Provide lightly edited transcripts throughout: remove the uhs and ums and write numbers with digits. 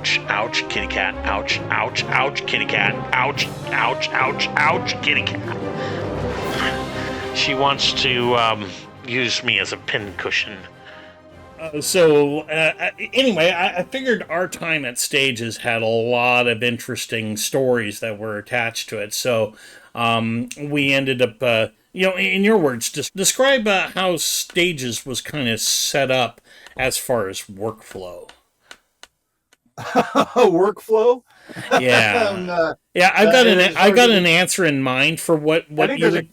ouch, ouch, kitty cat, ouch, ouch, ouch, kitty cat, ouch, ouch, ouch, ouch, kitty cat. She wants to use me as a pincushion. Anyway, I figured our time at Stages had a lot of interesting stories that were attached to it. So we ended up, in your words, just describe how Stages was kind of set up as far as workflow. Workflow? Yeah. I've got an answer in mind for what you would...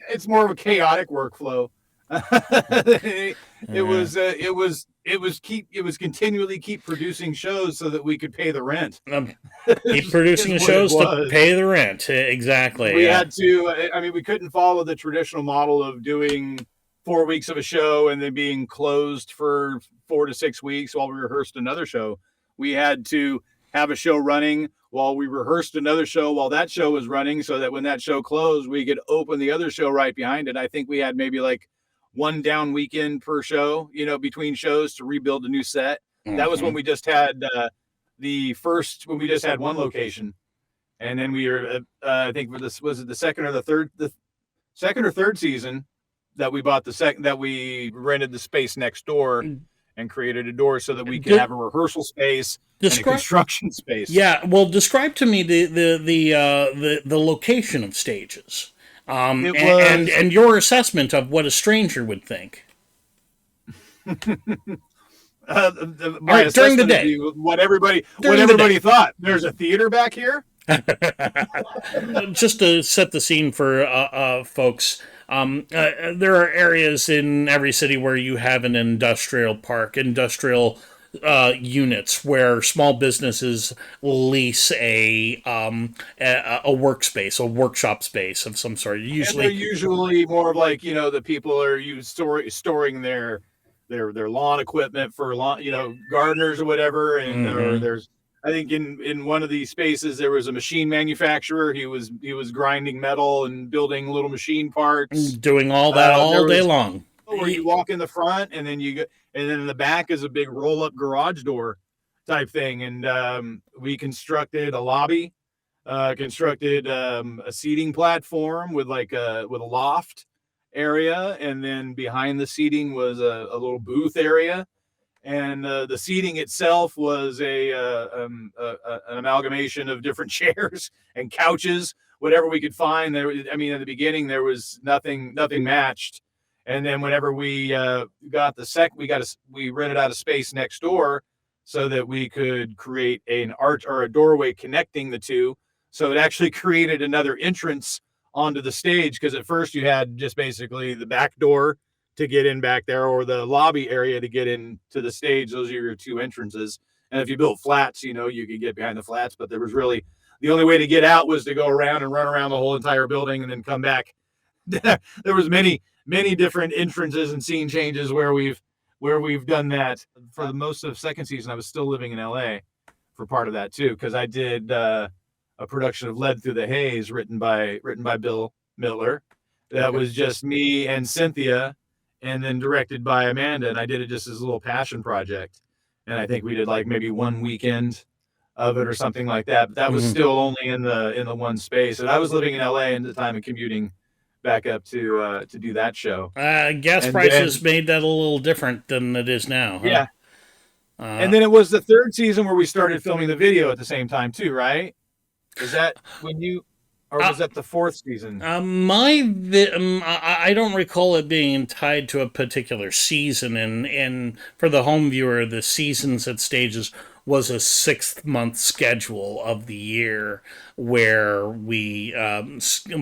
It's more of a chaotic workflow. It was continually keep producing shows so that we could pay the rent. Keep producing shows to pay the rent. Exactly. We had to. I mean, we couldn't follow the traditional model of doing 4 weeks of a show and then being closed for 4 to 6 weeks while we rehearsed another show. We had to have a show running while we rehearsed another show while that show was running, so that when that show closed, we could open the other show right behind it. I think we had maybe like one down weekend per show, between shows to rebuild a new set. Mm-hmm. That was when we just had when we just had one location. And then we were, I think for this, was it the second or third season that we bought that we rented the space next door and created a door so that we could have a rehearsal space and a construction space. Yeah. Well, describe to me the location of Stages. And your assessment of what a stranger would think. During the day, what everybody thought. There's a theater back here. Just to set the scene for folks, there are areas in every city where you have an industrial park, industrial units where small businesses lease a workspace, a workshop space of some sort. Usually more of like, the people are storing their lawn equipment for gardeners or whatever. And there's, I think in one of these spaces there was a machine manufacturer. He was grinding metal and building little machine parts, doing all that all day long. Where you walk in the front and then and then in the back is a big roll-up garage door type thing. And we constructed a lobby, a seating platform with a loft area, and then behind the seating was a little booth area. And the seating itself was an amalgamation of different chairs and couches, whatever we could find. At the beginning there was nothing matched. And then whenever we got we rented out a space next door so that we could create an arch or a doorway connecting the two. So it actually created another entrance onto the stage, because at first you had just basically the back door to get in back there, or the lobby area to get into the stage. Those are your two entrances. And if you built flats, you could get behind the flats, but there was really, the only way to get out was to go around and run around the whole entire building and then come back. There was many different entrances and scene changes where we've done that. For the most of second season, I was still living in LA for part of that too, because I did a production of Led Through the Haze written by Bill Miller. That was just me and Cynthia, and then directed by Amanda, and I did it just as a little passion project. And I think we did like maybe one weekend of it or something like that. But that was still only in the one space. And I was living in LA at the time and commuting back up to do that show. Gas prices made that a little different than it is now. Huh? Yeah. And then it was the third season where we started filming the video at the same time too, right? Is that when you... Or was that the fourth season? I don't recall it being tied to a particular season. And for the home viewer, the seasons at Stages was a 6-month schedule of the year where we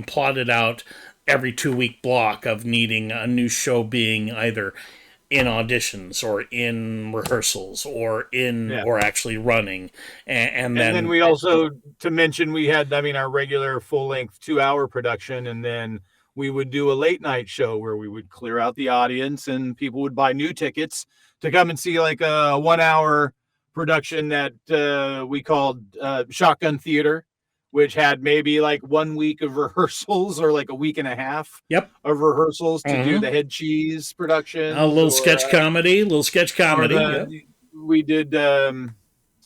plotted out every 2-week block of needing a new show being either in auditions or in rehearsals or or actually running. And then we also, to mention, we had, our regular full-length 2-hour production, and then we would do a late night show where we would clear out the audience and people would buy new tickets to come and see like a 1-hour production that we called Shotgun Theater, which had maybe like 1 week of rehearsals or like a week and a half of rehearsals to do the Head Cheese production. A little sketch comedy. We did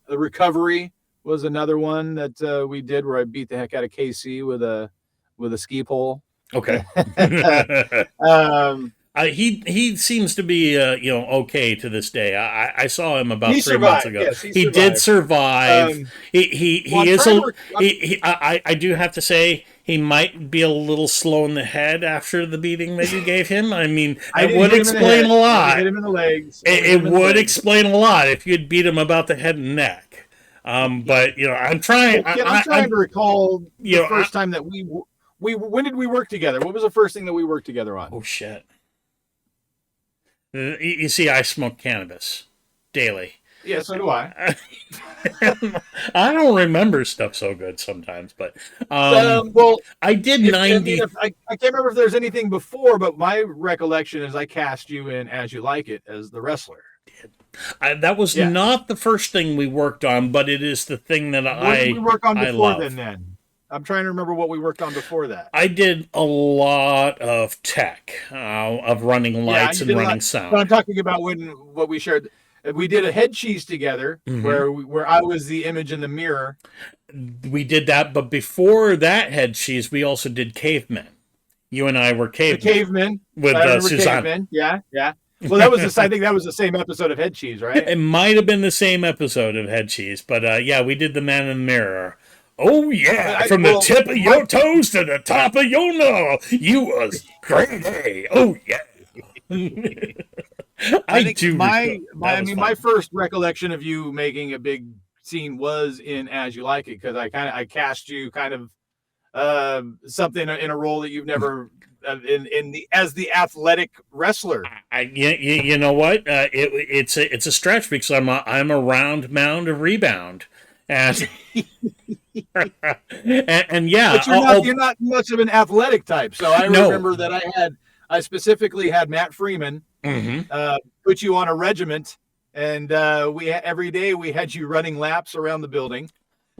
The recovery was another one that we did where I beat the heck out of KC with a ski pole. Okay. um, he seems to be okay to this day. I saw him about he 3 months survived. ago. Yes, he did survived. survive. He Well, I'm is trying a. to rec- I do have to say he might be a little slow in the head after the beating that you gave him. I mean, I it didn't would hit him in the explain head. a I lot. hit him in the legs. It would explain a lot if you'd beat him about the head and neck. But I'm trying. I'm trying to recall the first time that we when did we work together? What was the first thing that we worked together on? Oh shit! You see, I smoke cannabis daily. Yeah, so do I. I don't remember stuff so good sometimes, but well, I did 90. I can't remember if there's anything before, but my recollection is I cast you in As You Like It as the wrestler. That was not the first thing we worked on, but it is the thing that what did we work on before love. then? I'm trying to remember what we worked on before that. I did a lot of tech, of running lights and running sound. But I'm talking about what we shared. We did a head cheese together, where I was the image in the mirror. We did that, but before that head cheese, we also did cavemen. You and I were cavemen. The cavemen with Suzanne. Cavemen. Yeah. Well, I think that was the same episode of Head Cheese, right? It might have been the same episode of Head Cheese, but we did the man in the mirror. Oh yeah, from the tip of your toes to the top of your nose, you was great, eh? Oh yeah. I think my first recollection of you making a big scene was in As You Like It, because I cast you kind of something in a role that you've never as the athletic wrestler. You know what? It's a stretch because I'm a round mound of rebound. And and yeah, but you're not much of an athletic type. So I remember that I specifically had Matt Freeman put you on a regiment, and every day we had you running laps around the building.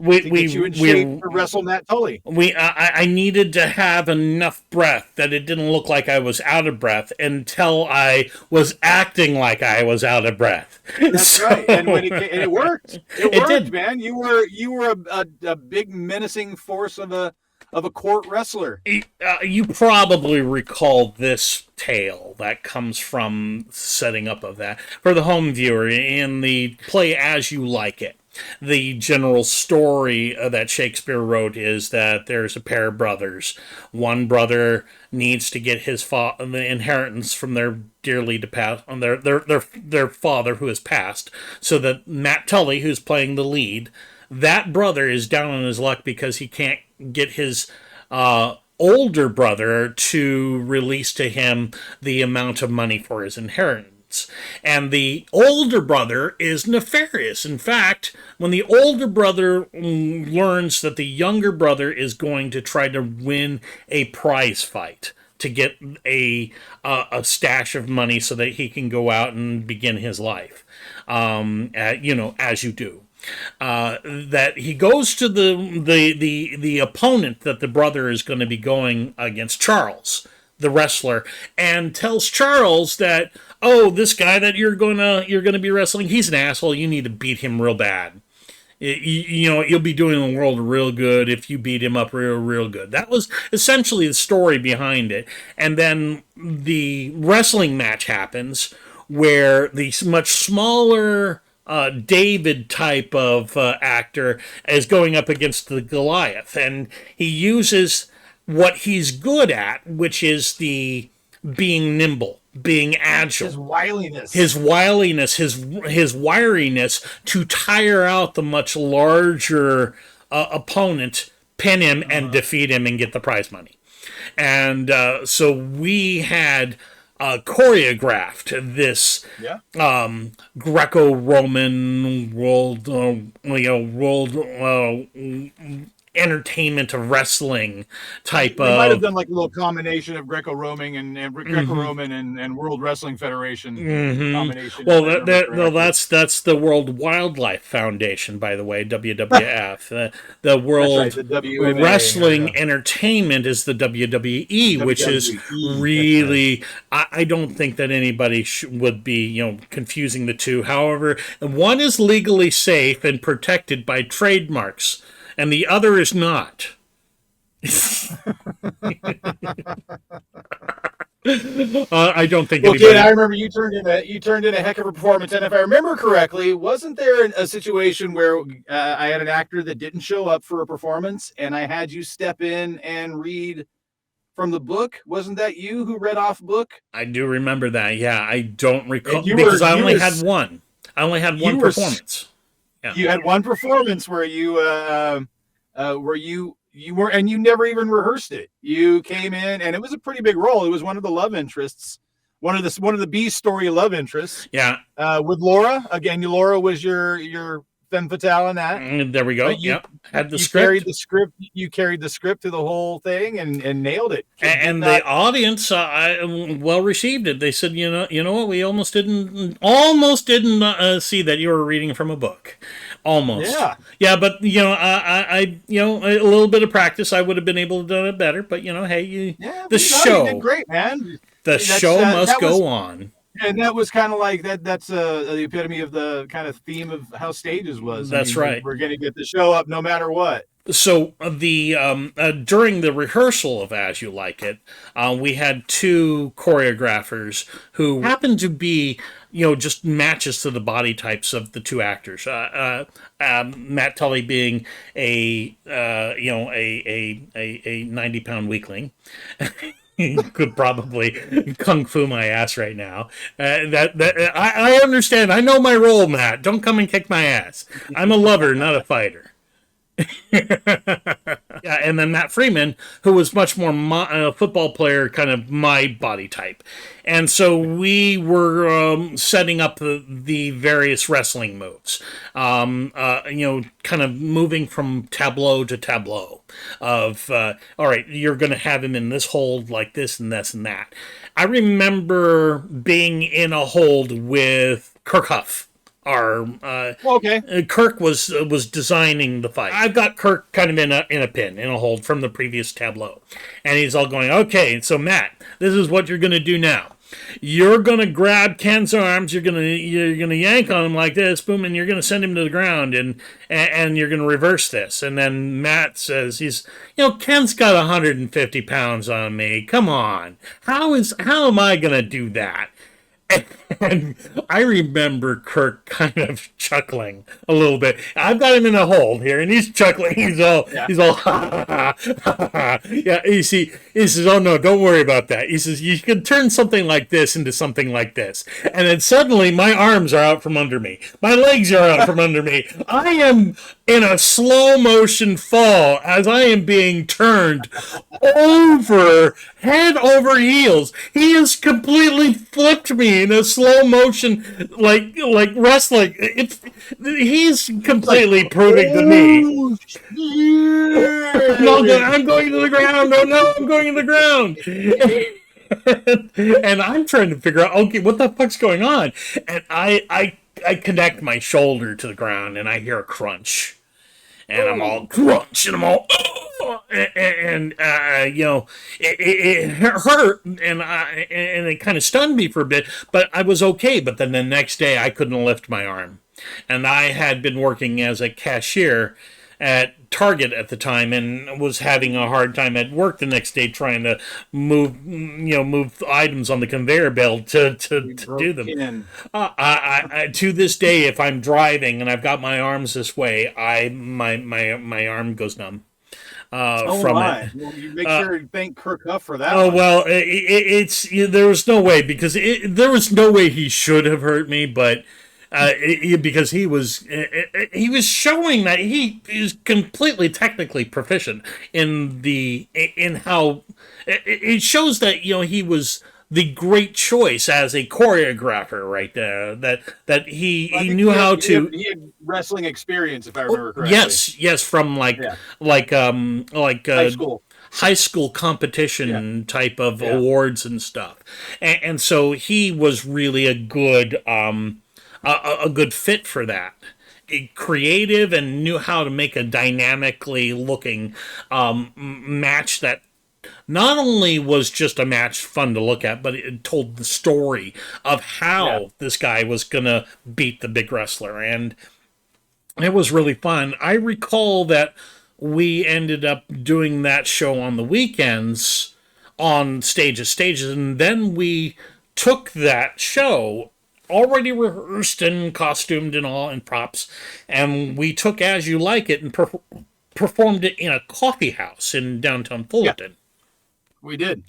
To get you in shape to wrestle Matt Tully. I needed to have enough breath that it didn't look like I was out of breath until I was acting like I was out of breath. That's right, and it worked. It worked, man. You were a big menacing force of a court wrestler. You probably recall this tale that comes from setting up of that for the home viewer in the play As You Like It. The general story that Shakespeare wrote is that there's a pair of brothers. One brother needs to get the inheritance from their dearly departed, their father who has passed. So that Matt Tully, who's playing the lead, that brother is down on his luck because he can't get his older brother to release to him the amount of money for his inheritance. And the older brother is nefarious. In fact, when the older brother learns that the younger brother is going to try to win a prize fight to get a stash of money so that he can go out and begin his life, as you do. That he goes to the opponent that the brother is going to be going against, Charles, the wrestler, and tells Charles that, this guy that you're gonna be wrestling, he's an asshole. You need to beat him real bad. You'll be doing the world real good if you beat him up real good. That was essentially the story behind it. And then the wrestling match happens where the much smaller David type of actor is going up against the Goliath, and he uses what he's good at, which is the being nimble, being agile, his wiliness, his wiriness to tire out the much larger opponent, pin him, and defeat him and get the prize money. And so we had choreographed this Greco-Roman world entertainment of wrestling type They might have of. done like a little combination of Greco-Roman and Greco-Roman and World Wrestling Federation combination, if Well, I remember well, correctly. that's the World Wildlife Foundation, by the way, WWF. The That's right, World the WMA or Wrestling Entertainment is the WWE, which is WWE. That's right. really. I don't think that anybody would be, confusing the two. However, one is legally safe and protected by trademarks, and the other is not. I don't think Well, anybody. kid, I remember you turned in a heck of a performance, and if I remember correctly, wasn't there a situation where I had an actor that didn't show up for a performance, and I had you step in and read from the book? Wasn't that you who read off book? I do remember that. Yeah, I don't recall And you because were I you only were had one. I only had one you were performance. Yeah. you had one performance where you were, and you never even rehearsed it. You came in, and it was a pretty big role. It was one of the love interests, one of the B story love interests. Yeah. With Laura again. Laura was your femme fatale in that. There we go. You, Yep. Had the you script. carried the script. You carried the script to the whole thing and nailed it. And the audience well received it. They said, you know what? We almost didn't see that you were reading from a book. Almost. Yeah, but I a little bit of practice, I would have been able to do it better. But hey, you show did great, man. The show must go on. And that was kind of like that. That's the epitome of the kind of theme of how stages was. That's right. We're going to get the show up no matter what. So the during the rehearsal of As You Like It, we had two choreographers who happened to be just matches to the body types of the two actors. Matt Tully being a 90-pound weakling. Could probably kung fu my ass right now. I understand. I know my role, Matt. Don't come and kick my ass. I'm a lover, not a fighter. Yeah, and then Matt Freeman, who was much more a football player, kind of my body type, and so we were setting up the various wrestling moves, kind of moving from tableau to tableau. Of all right, you're going to have him in this hold like this and this and that. I remember being in a hold with Kirk Huff. Kirk was designing the fight. I've got Kirk kind of in a hold from the previous tableau, and he's all going, okay, so Matt, this is what you're gonna do now. You're gonna grab Ken's arms, you're gonna yank on him like this, boom, and you're gonna send him to the ground, and you're gonna reverse this. And then Matt says, Ken's got 150 pounds on me. Come on, how am I gonna do that? And I remember Kirk kind of chuckling a little bit. I've got him in a hold here, and he's chuckling. He's all, ha, ha, ha, ha. Yeah, he says, oh no, don't worry about that. He says, you can turn something like this into something like this. And then suddenly my arms are out from under me. My legs are out from under me. I am in a slow motion fall as I am being turned over, head over heels. He has completely flipped me in a slow motion, like wrestling. He's completely proving to me. No, I'm going to the ground. No, I'm going to the ground. And I'm trying to figure out, okay, what the fuck's going on? And I connect my shoulder to the ground, and I hear a crunch. And I'm all crunch, and I'm all, and it hurt, and it kind of stunned me for a bit, but I was okay. But then the next day, I couldn't lift my arm, and I had been working as a cashier at Target at the time, and was having a hard time at work the next day trying to move items on the conveyor belt to do them. I to this day, if I'm driving and I've got my arms this way, my arm goes numb. From it. Well, you make sure to thank Kirk Huff for that. Well, there was no way, because there was no way he should have hurt me, but. Because he was showing that he is completely technically proficient in how it shows that he was the great choice as a choreographer right there. That he I think knew how he to. had wrestling experience, if I remember correctly. Yes, from Yeah, like high school. high school Yeah, competition type of yeah, awards and stuff, and so he was really a good a good fit for that. Creative and knew how to make a dynamically looking match that not only was just a match fun to look at, but it told the story of yeah. how this guy was gonna beat the big wrestler, and it was really fun. I recall that we ended up doing that show on the weekends on stages, and then we took that show already rehearsed and costumed and all and props, and we took As You Like It and performed it in a coffee house in downtown Yeah, Fullerton. we did.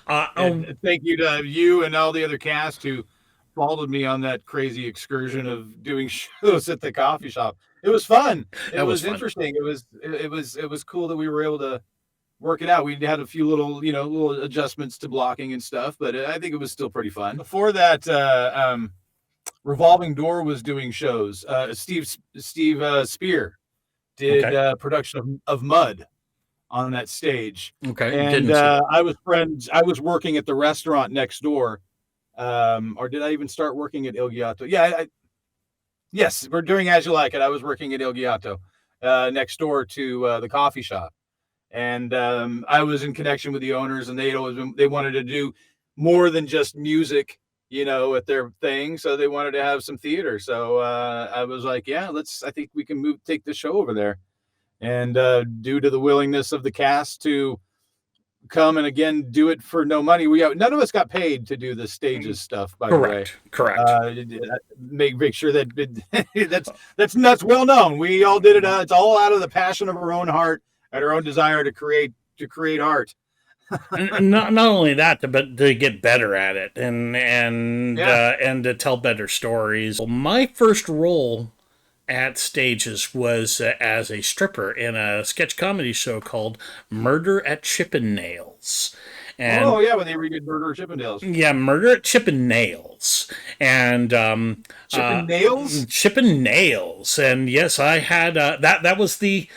Uh, um, And thank you to you and all the other cast who followed me on that crazy excursion of doing shows at the coffee shop. It was fun. It that was was fun. interesting. It was cool that we were able to work it out. We had a few little, little adjustments to blocking and stuff, but I think it was still pretty fun. Before that, Revolving Door was doing shows. Steve Spear did Okay. production of Mud on that stage. Okay. And Didn't see that. I was working at the restaurant next door. Or did I even start working at Il Giotto? Yeah, yes, we're doing As You Like It. I was working at Il Giotto, next door to the coffee shop. And I was in connection with the owners, and they wanted to do more than just music, at their thing. So they wanted to have some theater. So I was like, yeah, I think we can take the show over there. And due to the willingness of the cast to come and again do it for no money, none of us got paid to do the stages stuff. By the way, Correct. make sure that that's well known. We all did it. It's all out of the passion of our own heart and our own desire to create art. And not only that, but to get better at it Yeah. and to tell better stories. Well, my first role at stages was as a stripper in a sketch comedy show called Murder at Chippendales. And Oh yeah, when they redid Murder Chippendales. yeah, Murder at Chippendales. And Chippendales? Chippendales. And yes, I had that was the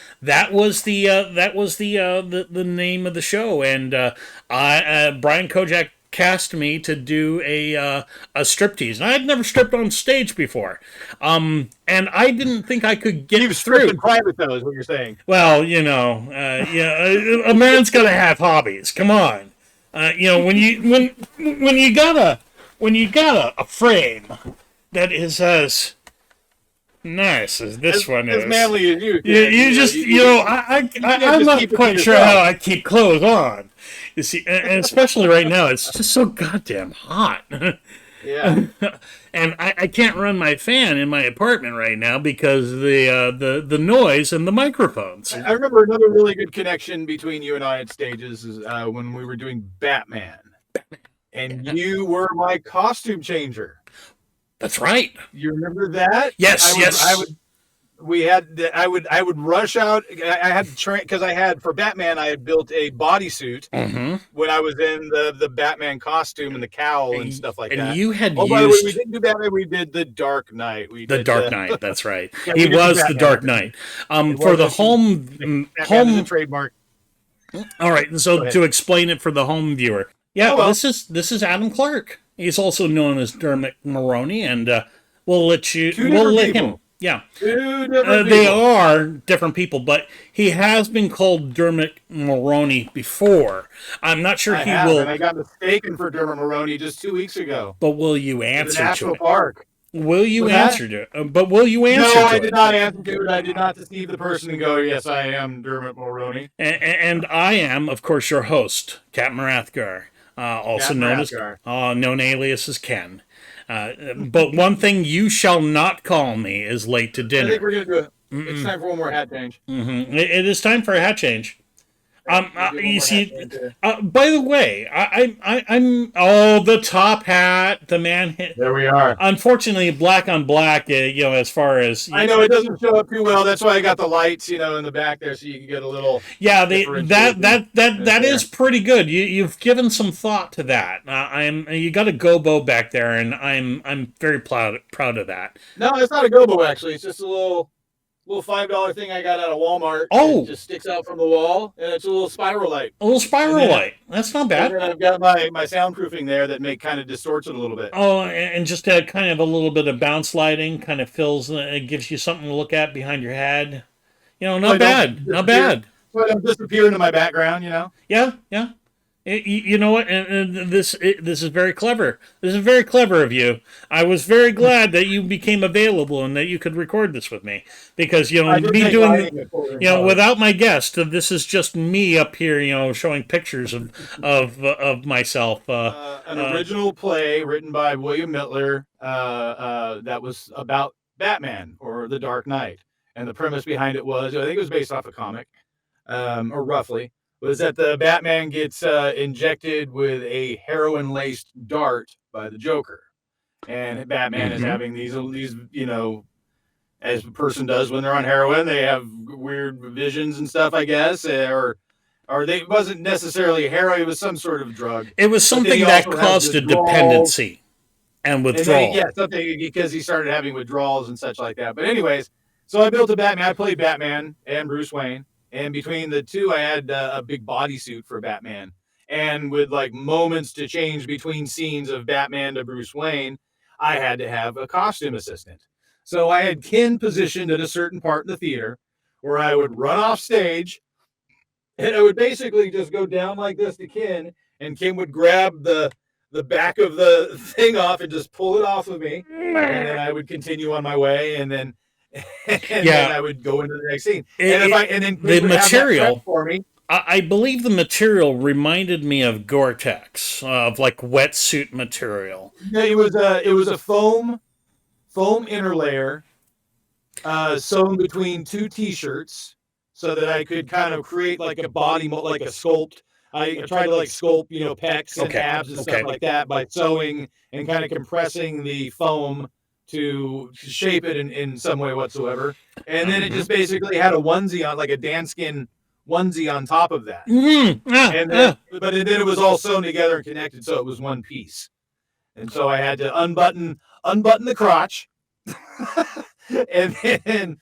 name of the show. And Brian Kojak cast me to do a striptease, and I had never stripped on stage before, and I didn't think I could get You've through. stripped in private, though, is what you're saying. Well, a man's got to have hobbies. Come on, when you got a frame that is as nice as this one is, as manly as you. I'm not quite sure how I keep clothes on. You see, and especially right now, it's just so goddamn hot. Yeah. And I can't run my fan in my apartment right now because the noise and the microphones. I remember another really good connection between you and I at stages is when we were doing Batman. And you were my costume changer. That's right. You remember that? Yes, I would rush out. I had to train because for Batman I had built a bodysuit when I was in the Batman costume and the cowl and stuff like that. And you had by the way, we didn't do Batman. We did the Dark Knight. Dark Knight. That's right. Yeah, he was the Batman. Dark Knight. For the home is a trademark. All right. And so to explain it for the home viewer, this is Adam Clark. He's also known as Dermot Mulroney, and we'll let him. Yeah, they are different people, but he has been called Dermot Mulroney before. I'm not sure he will. And I got mistaken for Dermot Mulroney just 2 weeks ago. But will you answer to National it? Park. Will you answer to it? But will you answer? No, I did not answer to it. I did not deceive the person and go, "Yes, I am Dermot Mulroney." And I am, of course, your host, Captain Rathgar, also known alias as Ken. But one thing you shall not call me is late to dinner. I think we're going to do it. It's time for one more hat change. It is time for a hat change. You see, by the way, I'm the top hat, the man. There we are. Unfortunately, black on black. As far as I know it doesn't show up too well. That's why I got the lights, in the back there, so you can get a little. Yeah, that is pretty good. You've given some thought to that. You got a gobo back there, and I'm very proud of that. No, it's not a gobo actually. It's just a little $5 thing I got out of Walmart. Oh, it just sticks out from the wall, and it's a little spiral light. A little spiral light. That's not bad. And then I've got my soundproofing there that kind of distorts it a little bit. Oh, and just kind of a little bit of bounce lighting, kind of it gives you something to look at behind your head. Not bad. Not bad. So I don't disappear into my background, Yeah. You know what? And this is very clever. This is very clever of you. I was very glad that you became available and that you could record this with me, because me doing without my guest, this is just me up here, showing pictures of myself. An original play written by William Mittler that was about Batman or the Dark Knight, and the premise behind it was, I think it was based off a comic, or roughly. Was that the Batman gets injected with a heroin-laced dart by the Joker, and Batman is having these, as a person does when they're on heroin, they have weird visions and stuff, I guess, or it wasn't necessarily heroin; it was some sort of drug. It was something that caused a dependency and withdrawal. Something because he started having withdrawals and such like that. But anyways, so I built a Batman. I played Batman and Bruce Wayne. And between the two, I had a big bodysuit for Batman. And with moments to change between scenes of Batman to Bruce Wayne, I had to have a costume assistant. So I had Ken positioned at a certain part in the theater where I would run off stage, and I would basically just go down like this to Ken, and Ken would grab the back of the thing off and just pull it off of me. And then I would continue on my way, and then then I would go into the next scene. The material for me. I believe the material reminded me of Gore-Tex, of wetsuit material. Yeah, it was a foam interlayer sewn between two T-shirts, so that I could kind of create a body, like a sculpt. I tried to sculpt, pecs and abs and stuff like that by sewing and kind of compressing the foam to shape it in some way whatsoever. And then it just basically had a onesie on, a Dan-skin onesie on top of that. But then it was all sewn together and connected, so it was one piece. And so I had to unbutton the crotch, and then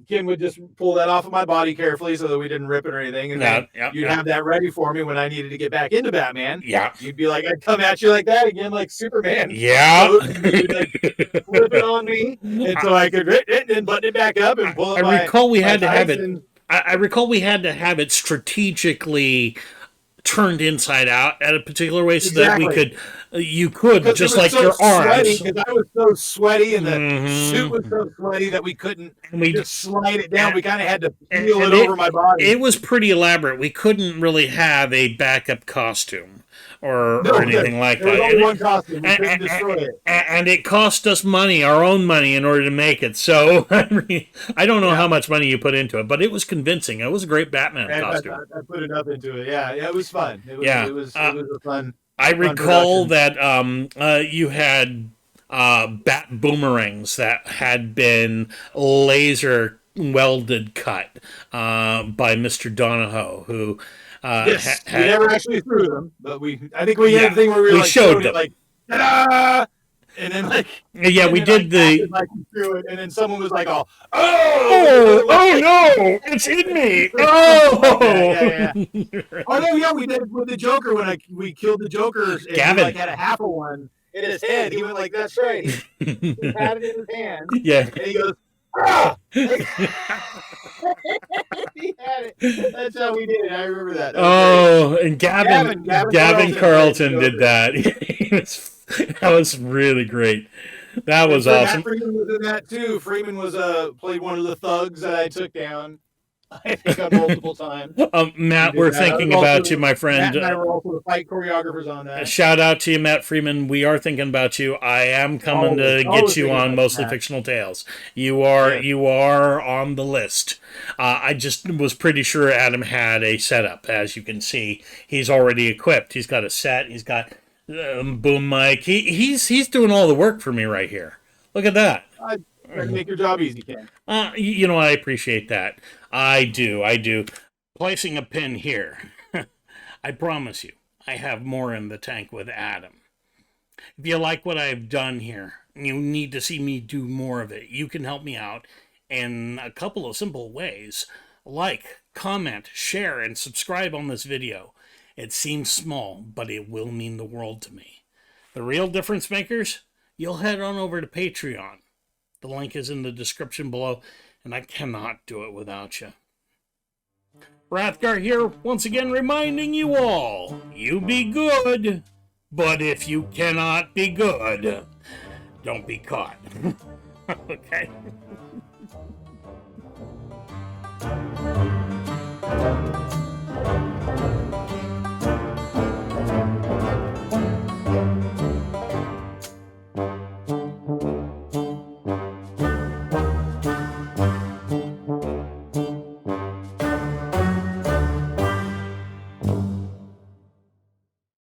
Kim would just pull that off of my body carefully so that we didn't rip it or anything. And then you'd have that ready for me when I needed to get back into Batman. Yeah. You'd be like, I'd come at you like that again, like Superman. Yeah. So you'd flip it on me. And so I could rip it and button it back up and pull it. I recall we had to have it strategically turned inside out at a particular way so that you could just like your arms. Because I was so sweaty and the suit was so sweaty that we couldn't just slide it down. We kind of had to peel it over my body. It was pretty elaborate. We couldn't really have a backup costume or anything like that. There was only one costume. We couldn't destroy it. And it cost us money, our own money, in order to make it. So I don't know how much money you put into it, but it was convincing. It was a great Batman costume. I put enough into it. Yeah, it was fun. It was a fun. I recall that you had bat boomerangs that had been laser welded cut by Mr. Donahoe, who yes, we never actually threw them, but I think we had a thing where we showed them. Ta-da! And then we did the threw it, and then someone was like, oh no, it's in me. Oh no, yeah, we did with the Joker when we killed the Joker. And Gavin he had a half of one in his head. He went like, that's right. He had it in his hand. Yeah, and he goes, ah! He had it. That's how we did it. I remember that. And Gavin Carlton did that. That was really great. That was awesome. Freeman was in that too. Freeman was played one of the thugs that I took down. I think on multiple times. Matt, We we're did that. thinking I was about also- you, my Matt friend. and I were also the fight choreographers on that. Shout out to you, Matt Freeman. We are thinking about you. I am coming to Always get you thinking on about Mostly Matt. Fictional Tales. You are Yes. you are on the list. I just was pretty sure Adam had a setup. As you can see, he's already equipped. He's got a set. He's got boom mic. He's doing all the work for me right here. Look at that. I try to make your job easy, Ken. You know, I appreciate that. I do. Placing a pin here. I promise you, I have more in the tank with Adam. If you like what I've done here, you need to see me do more of it. You can help me out in a couple of simple ways. Like, comment, share, and subscribe on this video. It seems small, but it will mean the world to me. The real difference makers, you'll head on over to Patreon. The link is in the description below, and I cannot do it without you. Rathgar here, once again reminding you all, you be good, but if you cannot be good, don't be caught. Okay?